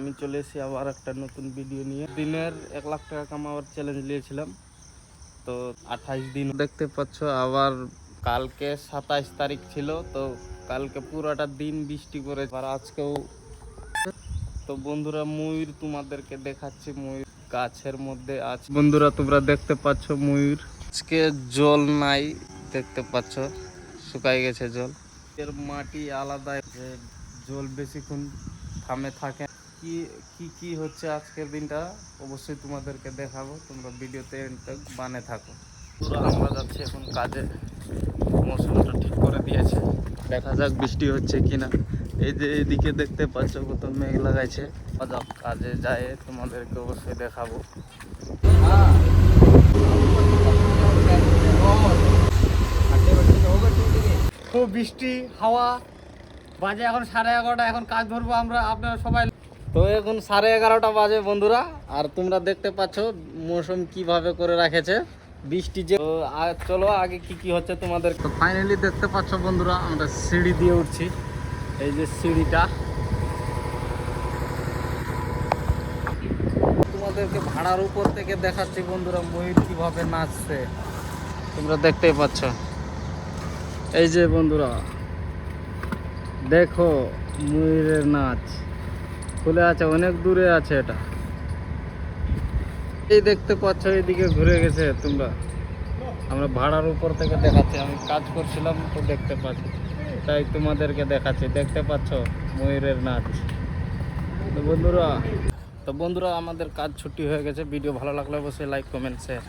আমি চলে এসেছি আবার একটা নতুন ভিডিও নিয়ে। দিনের 1 লাখ টাকা কামাবার চ্যালেঞ্জ নিয়েছিলাম, তো 28 দিন দেখতে পাচ্ছ। আবার কালকে 27 তারিখ ছিল, তো কালকে পুরোটা দিন বৃষ্টি করে, আর আজকেও। তো বন্ধুরা ময়ূর তোমাদেরকে দেখাচ্ছি, ময়ূর গাছের মধ্যে আছে। বন্ধুরা তোমরা দেখতে পাচ্ছ ময়ূর। আজকে জল নাই, দেখতে পাচ্ছ শুকাই গেছে জল। এর মাটি আলাদা, যে জল বেশিক্ষণ থামে থাকে। কি কি কি হচ্ছে আজকের দিনটা অবশ্যই তোমাদেরকে দেখাবো, তোমরা ভিডিওতে বানে থাকো। পুরো আমরা যাচ্ছি এখন কাজে, মৌসুমটা ঠিক করে দিয়েছে, দেখা যাক বৃষ্টি হচ্ছে কিনা। এই যে এদিকে দেখতে পাচ্ছ কত মেঘ লাগাইছে। কাজে যায় তোমাদেরকে অবশ্যই দেখাবো। খুব বৃষ্টি হাওয়া, বাজে এখন 11:30। এখন কাজ ধরবো আমরা, আপনারা সবাই। তো এখন 11:30 বাজে বন্ধুরা, আর তোমরা দেখতে পাচ্ছ মৌসুম কিভাবে করে রাখেছে বৃষ্টি যে। চলো আগে কি কি হচ্ছে তোমাদের। তো ফাইনালি দেখতে পাচ্ছ বন্ধুরা, আমরা সিঁড়ি দিয়ে উঠছি। এই যে সিঁড়িটা তোমাদেরকে ভাড়ার উপর থেকে দেখাচ্ছি বন্ধুরা, ময়ূর কিভাবে নাচছে তোমরা দেখতেই পাচ্ছ। এই যে বন্ধুরা দেখো ময়ূরের নাচ খুলে আছে, অনেক দূরে আছে এটা। এই দেখতে পাচ্ছ এইদিকে ঘুরে গেছে তোমরা, আমরা ভাড়ার উপর থেকে দেখাচ্ছি। আমি কাজ করছিলাম তো দেখতে পাচ্ছি, তাই তোমাদেরকে দেখাচ্ছি। দেখতে পাচ্ছ ময়ূরের নাচ। তো বন্ধুরা আমাদের কাজ ছুটি হয়ে গেছে। ভিডিও ভালো লাগলে অবশ্যই লাইক কমেন্ট শেয়ার।